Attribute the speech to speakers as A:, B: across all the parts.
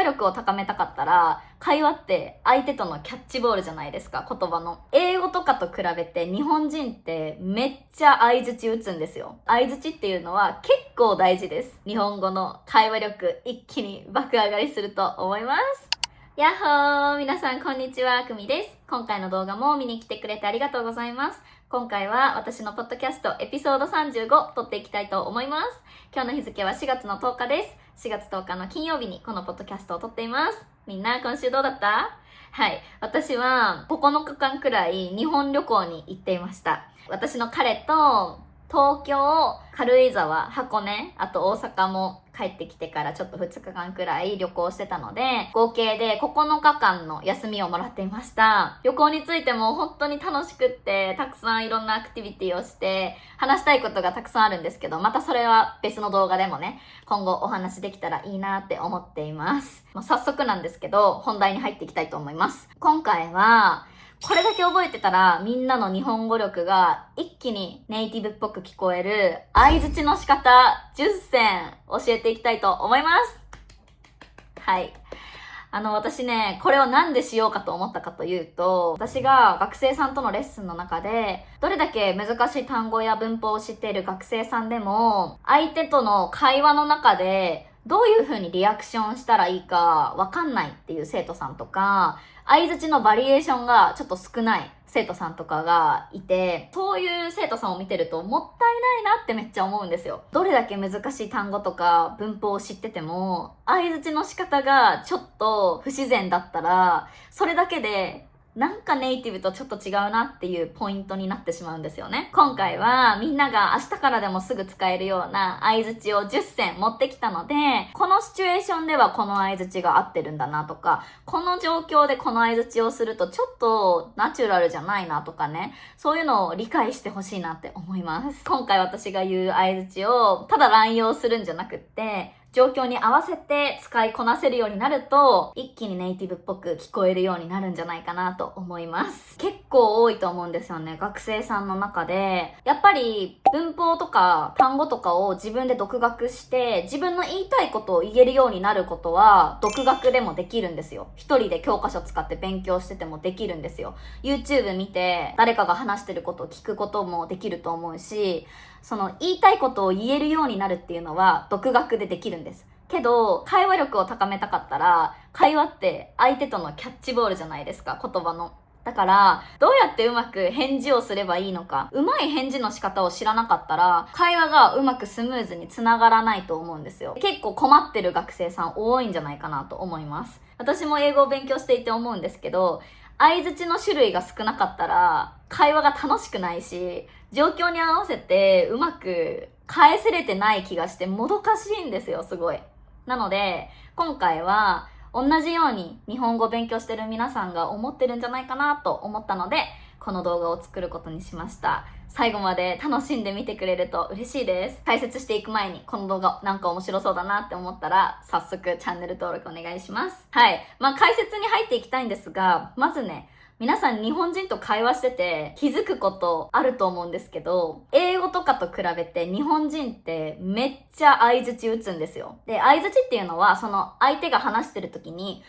A: 話力を高めたかったら、会話って相手とのキャッチボールじゃないですか、言葉の。英語とかと比べて日本人ってめっちゃ相槌打つんですよ。相槌っていうのは結構大事です。日本語の会話力一気に爆上がりすると思います。やっほー、皆さんこんにちは、くみです。今回の動画も見に来てくれてありがとうございます。今回は私のポッドキャストエピソード35撮っていきたいと思います。今日の日付は4月の10日です。4月10日の金曜日にこのポッドキャストを撮っています。みんな今週どうだった？はい。私は9日間くらい日本旅行に行っていました。私の彼と東京、軽井沢、箱根、あと大阪も帰ってきてからちょっと2日間くらい旅行してたので、合計で9日間の休みをもらっていました。旅行についても本当に楽しくって、たくさんいろんなアクティビティをして、話したいことがたくさんあるんですけど、またそれは別の動画でもね、今後お話できたらいいなって思っています。早速なんですけど、本題に入っていきたいと思います。今回は、これだけ覚えてたらみんなの日本語力が一気にネイティブっぽく聞こえる相槌の仕方10選教えていきたいと思います。はい。私ね、これをなんでしようかと思ったかというと、私が学生さんとのレッスンの中で、どれだけ難しい単語や文法を知っている学生さんでも、相手との会話の中で、どういう風にリアクションしたらいいかわかんないっていう生徒さんとか、相槌のバリエーションがちょっと少ない生徒さんとかがいて、そういう生徒さんを見てるともったいないなってめっちゃ思うんですよ。どれだけ難しい単語とか文法を知ってても、相槌の仕方がちょっと不自然だったら、それだけでなんかネイティブとちょっと違うなっていうポイントになってしまうんですよね。今回はみんなが明日からでもすぐ使えるような相槌を10選持ってきたので、このシチュエーションではこの相槌が合ってるんだなとか、この状況でこの相槌をするとちょっとナチュラルじゃないなとかね、そういうのを理解してほしいなって思います。今回私が言う相槌をただ乱用するんじゃなくって、状況に合わせて使いこなせるようになると、一気にネイティブっぽく聞こえるようになるんじゃないかなと思います。結構多いと思うんですよね、学生さんの中で。やっぱり文法とか単語とかを自分で独学して、自分の言いたいことを言えるようになることは、独学でもできるんですよ。一人で教科書使って勉強しててもできるんですよ。YouTube 見て誰かが話してることを聞くこともできると思うし、その言いたいことを言えるようになるっていうのは独学でできるんです。けど、会話力を高めたかったら、会話って相手とのキャッチボールじゃないですか、言葉の。だから、どうやってうまく返事をすればいいのか、うまい返事の仕方を知らなかったら、会話がうまくスムーズにつながらないと思うんですよ。結構困ってる学生さん多いんじゃないかなと思います。私も英語を勉強していて思うんですけど、相槌の種類が少なかったら、会話が楽しくないし、状況に合わせてうまく返せれてない気がしてもどかしいんですよ、すごい。なので、今回は同じように日本語を勉強してる皆さんが思ってるんじゃないかなと思ったので、この動画を作ることにしました。最後まで楽しんで見てくれると嬉しいです。解説していく前にこの動画なんか面白そうだなって思ったら、早速チャンネル登録お願いします。はい。解説に入っていきたいんですが、まずね、皆さん日本人と会話してて気づくことあると思うんですけど、英語とかと比べて日本人ってめっちゃ相槌打つんですよ。で、相槌っていうのはその相手が話してる時に、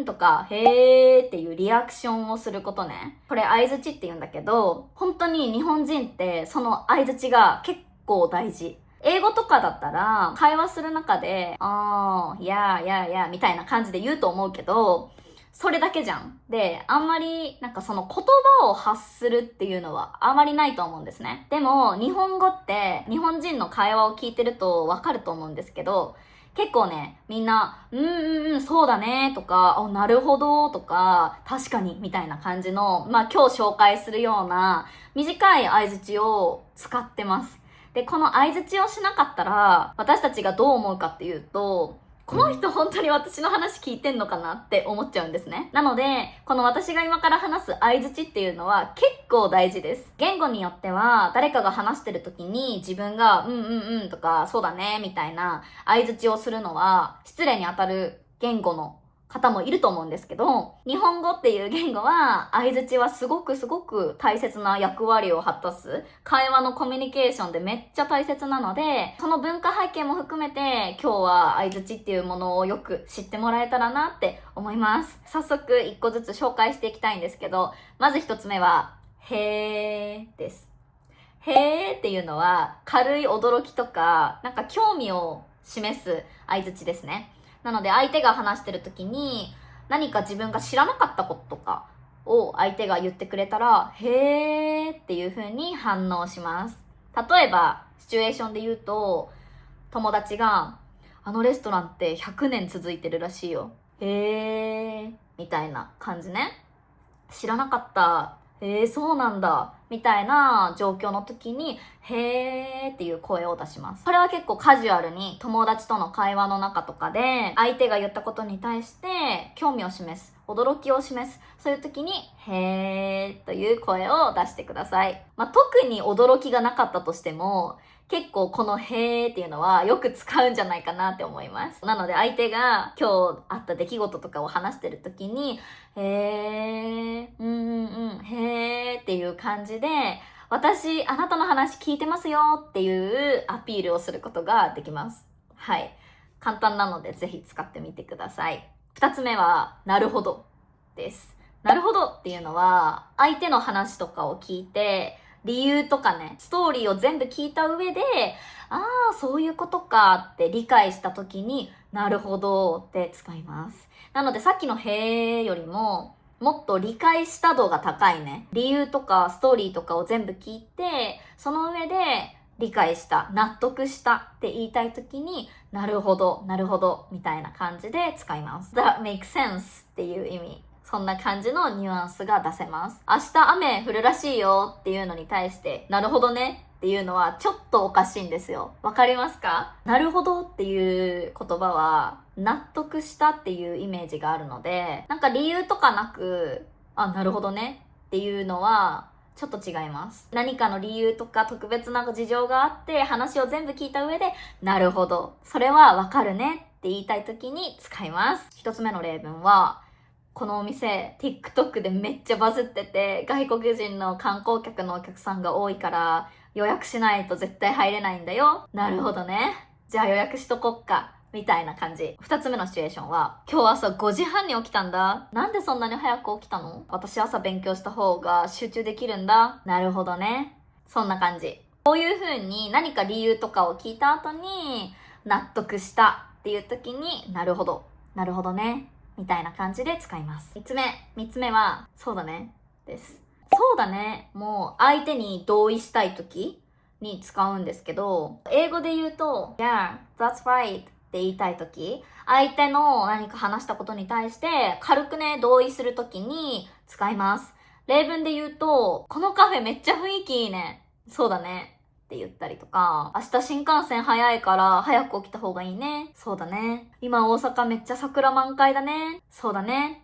A: とか、へーっていうリアクションをすることね。これ相槌って言うんだけど、本当に日本人ってその相槌が結構大事。英語とかだったら会話する中で、いやみたいな感じで言うと思うけど、それだけじゃん。で、あんまり、その言葉を発するっていうのはあまりないと思うんですね。でも、日本語って、日本人の会話を聞いてるとわかると思うんですけど、結構ね、みんな、そうだね、とか、なるほど、とか、確かに、みたいな感じの、今日紹介するような、短い相槌を使ってます。で、この相槌をしなかったら、私たちがどう思うかっていうと、この人本当に私の話聞いてんのかなって思っちゃうんですね。なので、この私が今から話す相槌っていうのは結構大事です。言語によっては、誰かが話してる時に自分が、とか、そうだね、みたいな相槌をするのは失礼に当たる言語の方もいると思うんですけど、日本語っていう言語は相槌はすごく大切な役割を果たす会話のコミュニケーションでめっちゃ大切なので、その文化背景も含めて今日は相槌っていうものをよく知ってもらえたらなって思います。早速一個ずつ紹介していきたいんですけど、まず一つ目はへーです。へーっていうのは軽い驚きとかなんか興味を示す相槌ですね。なので相手が話してる時に何か自分が知らなかったこととかを相手が言ってくれたらへーっていう風に反応します。例えばシチュエーションで言うと、友達があのレストランって100年続いてるらしいよ、へーみたいな感じね。知らなかった、そうなんだみたいな状況の時にへーっていう声を出します。これは結構カジュアルに友達との会話の中とかで相手が言ったことに対して興味を示す、驚きを示す、そういう時にへーという声を出してください。特に驚きがなかったとしても結構このへーっていうのはよく使うんじゃないかなって思います。なので相手が今日あった出来事とかを話してる時にへー、へーっていう感じで、私あなたの話聞いてますよっていうアピールをすることができます。はい。簡単なのでぜひ使ってみてください。二つ目は、なるほどです。なるほどっていうのは、相手の話とかを聞いて、理由とかね、ストーリーを全部聞いた上で、ああ、そういうことかって理解した時になるほどって使います。なのでさっきのへーよりも、もっと理解した度が高いね。理由とかストーリーとかを全部聞いて、その上で理解した、納得したって言いたい時に、なるほど、なるほど、みたいな感じで使います。That makes sense っていう意味。そんな感じのニュアンスが出せます。明日雨降るらしいよっていうのに対して、なるほどねっていうのはちょっとおかしいんですよ。わかりますか？なるほどっていう言葉は納得したっていうイメージがあるので、なんか理由とかなく、あ、なるほどねっていうのはちょっと違います。何かの理由とか特別な事情があって話を全部聞いた上で、なるほど、それはわかるねって言いたい時に使います。一つ目の例文は、このお店 TikTok でめっちゃバズってて、外国人の観光客のお客さんが多いから予約しないと絶対入れないんだよ。なるほどね、じゃあ予約しとこっかみたいな感じ。二つ目のシチュエーションは、今日朝5時半に起きたんだ。なんでそんなに早く起きたの？私朝勉強した方が集中できるんだ。なるほどね。そんな感じ。こういう風に何か理由とかを聞いた後に納得したっていう時に、なるほど、なるほどねみたいな感じで使います。三つ目は、そうだねです。そうだね、もう相手に同意したい時に使うんですけど、英語で言うと Yeah, that's right って言いたい時、相手の何か話したことに対して軽くね、同意する時に使います。例文で言うと、このカフェめっちゃ雰囲気いいね、そうだねって言ったりとか、明日新幹線早いから早く起きた方がいいね、そうだね。今大阪めっちゃ桜満開だね、そうだね。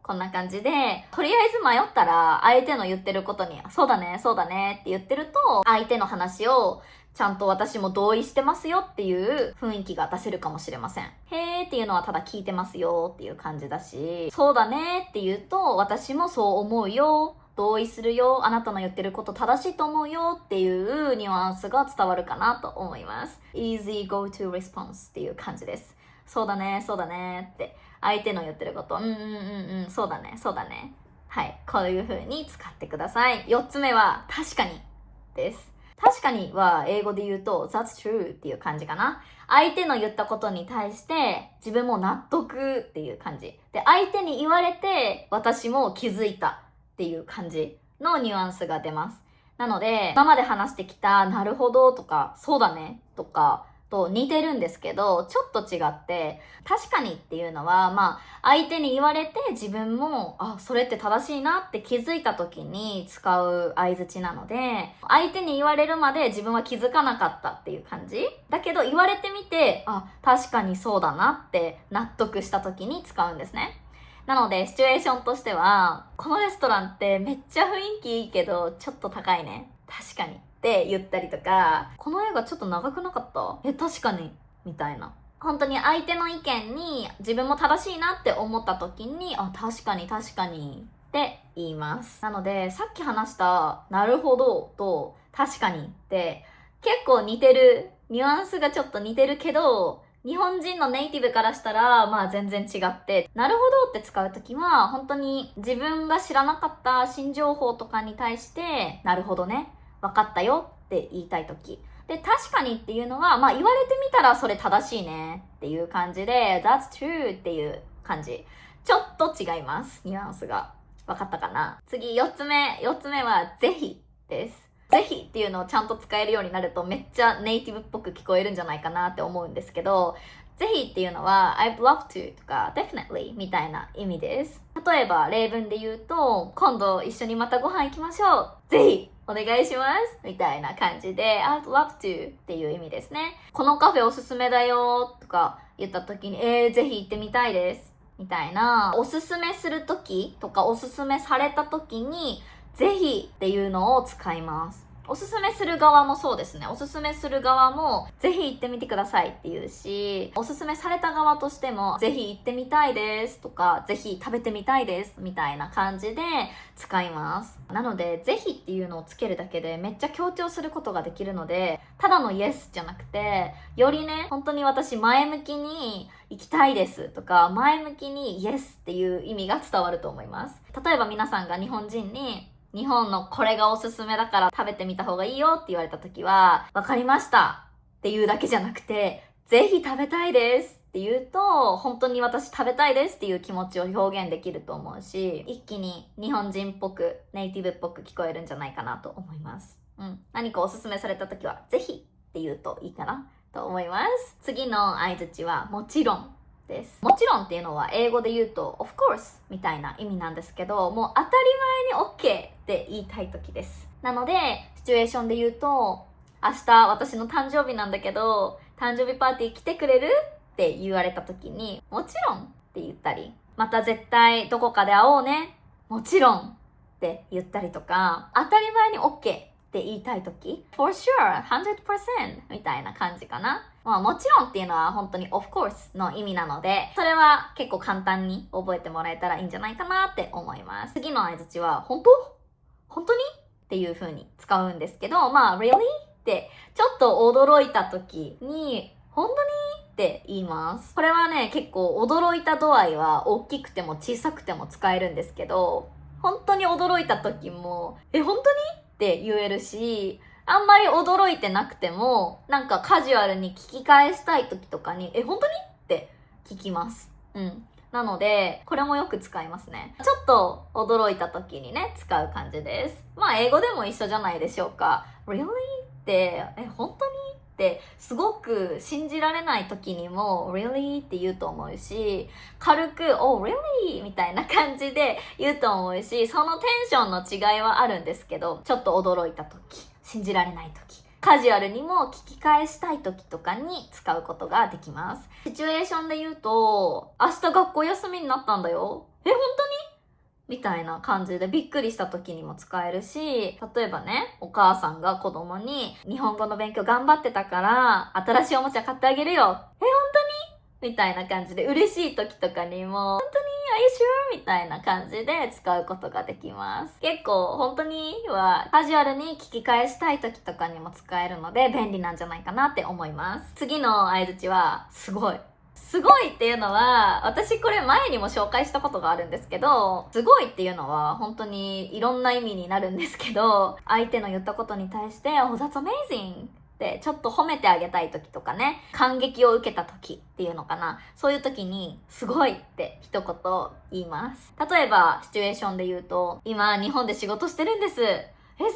A: こんな感じで、とりあえず迷ったら相手の言ってることに、そうだね、そうだねって言ってると、相手の話をちゃんと私も同意してますよっていう雰囲気が出せるかもしれません。へーっていうのはただ聞いてますよっていう感じだし、そうだねって言うと、私もそう思うよ、同意するよ、あなたの言ってること正しいと思うよっていうニュアンスが伝わるかなと思います。Easy go to response っていう感じです。そうだね、そうだねって相手の言ってること、そうだね、そうだね。はい、こういう風に使ってください。4つ目は、確かにです。確かには英語で言うと That's true っていう感じかな。相手の言ったことに対して自分も納得っていう感じで、相手に言われて私も気づいたっていう感じのニュアンスが出ます。なので今まで話してきたなるほどとかそうだねとかと似てるんですけど、ちょっと違って、確かにっていうのは、相手に言われて自分も、あ、それって正しいなって気づいた時に使う相槌なので、相手に言われるまで自分は気づかなかったっていう感じ。だけど言われてみて、あ、確かにそうだなって納得した時に使うんですね。なので、シチュエーションとしては、このレストランってめっちゃ雰囲気いいけど、ちょっと高いね。確かに。って言ったりとか、この映画ちょっと長くなかった？確かに。みたいな本当に相手の意見に自分も正しいなって思った時に、あ、確かに確かにって言います。なので、さっき話したなるほどと確かにって結構似てる、ニュアンスがちょっと似てるけど、日本人のネイティブからしたら、まあ全然違って、なるほどって使うときは、本当に自分が知らなかった新情報とかに対して、なるほどね、分かったよって言いたいとき。で、確かにっていうのは、まあ言われてみたらそれ正しいねっていう感じで、that's true っていう感じ。ちょっと違います、ニュアンスが。分かったかな？次、4つ目。4つ目は、ぜひです。ぜひっていうのをちゃんと使えるようになるとめっちゃネイティブっぽく聞こえるんじゃないかなって思うんですけど、ぜひっていうのは I'd love to とか definitely みたいな意味です。例えば例文で言うと、今度一緒にまたご飯行きましょう。ぜひお願いしますみたいな感じで I'd love to っていう意味ですね。このカフェおすすめだよとか言った時にぜひ行ってみたいですみたいな、おすすめする時とかおすすめされた時にぜひっていうのを使います。おすすめする側もそうですね。おすすめする側もぜひ行ってみてくださいって言うし、おすすめされた側としてもぜひ行ってみたいですとか、ぜひ食べてみたいですみたいな感じで使います。なので、ぜひっていうのをつけるだけでめっちゃ強調することができるので、ただの yes じゃなくて、よりね、本当に私前向きに行きたいですとか、前向きに yes っていう意味が伝わると思います。例えば皆さんが日本人に日本のこれがおすすめだから食べてみた方がいいよって言われた時は、わかりましたっていうだけじゃなくて、ぜひ食べたいですって言うと、本当に私食べたいですっていう気持ちを表現できると思うし、一気に日本人っぽく、ネイティブっぽく聞こえるんじゃないかなと思います。何かおすすめされた時は、ぜひって言うといいかなと思います。次の相槌は、もちろんです。もちろんっていうのは英語で言うと of course みたいな意味なんですけど、もう当たり前に OK って言いたい時です。なのでシチュエーションで言うと、明日私の誕生日なんだけど誕生日パーティー来てくれるって言われた時に、もちろんって言ったり、また絶対どこかで会おうね、もちろんって言ったりとか、当たり前に OKって言いたいとき、for sure 100% みたいな感じかな。まあもちろんっていうのは本当に of course の意味なので、それは結構簡単に覚えてもらえたらいいんじゃないかなって思います。次の相槌は本当にっていう風に使うんですけど、まあ really ってちょっと驚いた時に本当にって言います。これはね、結構驚いた度合いは大きくても小さくても使えるんですけど、本当に驚いた時も本当にって言えるし、あんまり驚いてなくても、なんかカジュアルに聞き返したい時とかに、本当にって聞きます。なので、これもよく使いますね。ちょっと驚いた時にね、使う感じです。まあ、英語でも一緒じゃないでしょうか。Really? って、本当にってすごく信じられない時にも really って言うと思うし、軽く oh really みたいな感じで言うと思うし、そのテンションの違いはあるんですけど、ちょっと驚いた時、信じられない時、カジュアルにも聞き返したい時とかに使うことができます。シチュエーションで言うと、明日学校休みになったんだよ。本当にみたいな感じでびっくりした時にも使えるし、例えばね、お母さんが子供に日本語の勉強頑張ってたから新しいおもちゃ買ってあげるよ。本当にみたいな感じで嬉しい時とかにも、本当に Are you sure? みたいな感じで使うことができます。結構本当にはカジュアルに聞き返したい時とかにも使えるので便利なんじゃないかなって思います。次の相槌はすごい。すごいっていうのは、私これ前にも紹介したことがあるんですけど、すごいっていうのは本当にいろんな意味になるんですけど、相手の言ったことに対して、Oh, that's amazing! ってちょっと褒めてあげたい時とかね、感激を受けた時っていうのかな。そういう時に、すごいって一言言います。例えば、シチュエーションで言うと、今日本で仕事してるんです。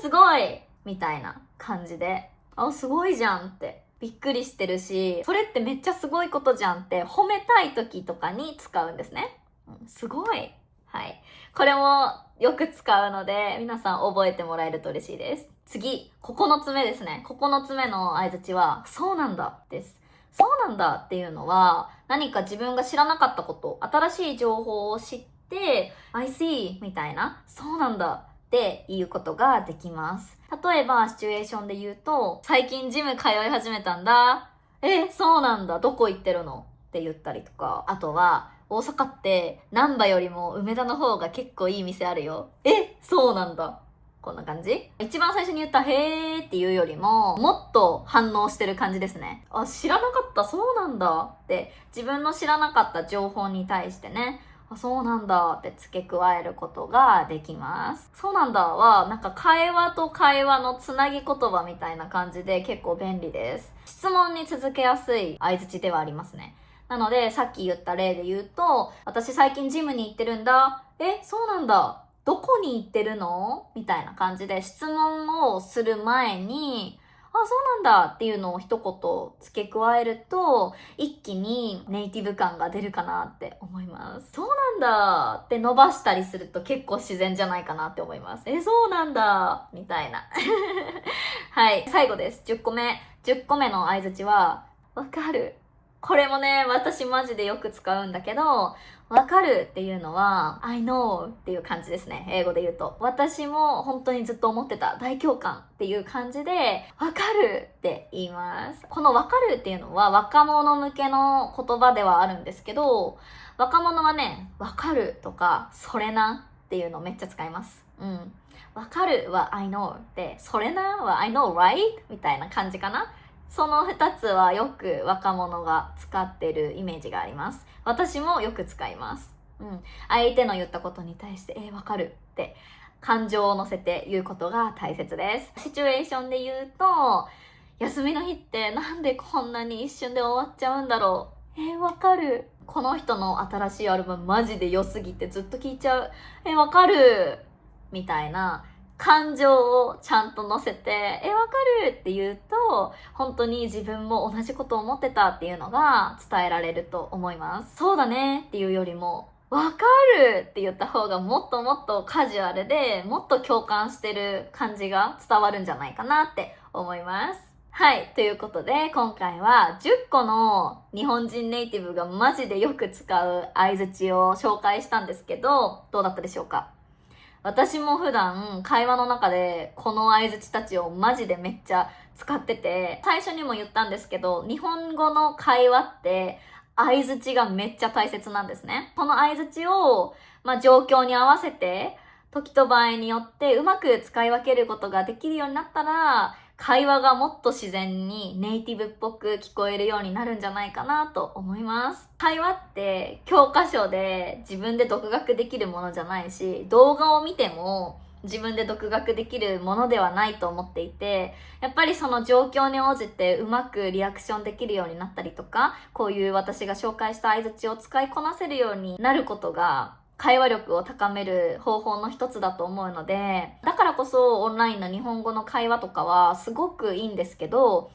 A: すごいみたいな感じで、すごいじゃんって。びっくりしてるし、それってめっちゃすごいことじゃんって褒めたい時とかに使うんですね。すごい。はい。これもよく使うので、皆さん覚えてもらえると嬉しいです。次、9つ目ですね。9つ目の相槌は、そうなんだです。そうなんだっていうのは、何か自分が知らなかったこと、新しい情報を知って、I see みたいな、そうなんだって言うことができます。例えばシチュエーションで言うと、最近ジム通い始めたんだ。そうなんだ。どこ行ってるのって言ったりとか。あとは、大阪って難波よりも梅田の方が結構いい店あるよ。そうなんだ。こんな感じ。一番最初に言ったへーっていうよりも、もっと反応してる感じですね。あ、知らなかった、そうなんだって、自分の知らなかった情報に対してね、あ、そうなんだって付け加えることができます。そうなんだは、なんか会話と会話のつなぎ言葉みたいな感じで結構便利です。質問に続けやすい相槌ではありますね。なので、さっき言った例で言うと、私最近ジムに行ってるんだ。そうなんだ。どこに行ってるのみたいな感じで質問をする前に、あ、そうなんだっていうのを一言付け加えると、一気にネイティブ感が出るかなって思います。そうなんだって伸ばしたりすると結構自然じゃないかなって思います。そうなんだみたいな。はい、最後です。10個目。10個目の相槌は、わかる。これもね、私マジでよく使うんだけど、わかるっていうのは、I know っていう感じですね。英語で言うと。私も本当にずっと思ってた。大共感っていう感じで、わかるって言います。このわかるっていうのは若者向けの言葉ではあるんですけど、若者はね、わかるとか、それなっていうのをめっちゃ使います。わかるは I know で、それなは I know right? みたいな感じかな。その2つはよく若者が使ってるイメージがあります。私もよく使います。相手の言ったことに対して、わかるって感情を乗せて言うことが大切です。シチュエーションで言うと、休みの日ってなんでこんなに一瞬で終わっちゃうんだろう。わかる。この人の新しいアルバムマジで良すぎてずっと聴いちゃう。わかる。みたいな感情をちゃんと乗せて、わかるって言うと、本当に自分も同じことを思ってたっていうのが伝えられると思います。そうだねっていうよりも、わかるって言った方がもっともっとカジュアルで、もっと共感してる感じが伝わるんじゃないかなって思います。はい。ということで、今回は10個の日本人ネイティブがマジでよく使う相槌を紹介したんですけど、どうだったでしょうか？私も普段会話の中でこの相槌たちをマジでめっちゃ使ってて、最初にも言ったんですけど、日本語の会話って相槌がめっちゃ大切なんですね。この相槌を、状況に合わせて、時と場合によってうまく使い分けることができるようになったら、会話がもっと自然にネイティブっぽく聞こえるようになるんじゃないかなと思います。会話って教科書で自分で独学できるものじゃないし、動画を見ても自分で独学できるものではないと思っていて、やっぱりその状況に応じてうまくリアクションできるようになったりとか、こういう私が紹介した相槌を使いこなせるようになることが会話力を高める方法の一つだと思うので、だからこそオンラインの日本語の会話とかはすごくいいんですけど、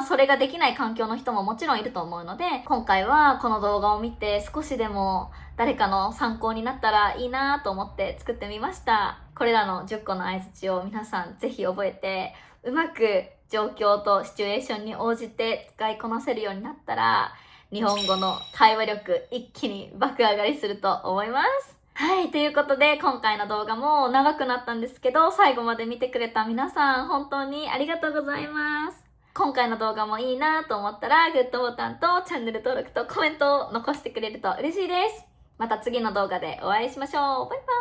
A: それができない環境の人ももちろんいると思うので、今回はこの動画を見て少しでも誰かの参考になったらいいなと思って作ってみました。これらの10個の相槌を皆さんぜひ覚えて、うまく状況とシチュエーションに応じて使いこなせるようになったら、日本語の会話力一気に爆上がりすると思います。はい、ということで今回の動画も長くなったんですけど、最後まで見てくれた皆さん本当にありがとうございます。今回の動画もいいなと思ったらグッドボタンとチャンネル登録とコメントを残してくれると嬉しいです。また次の動画でお会いしましょう。バイバイ。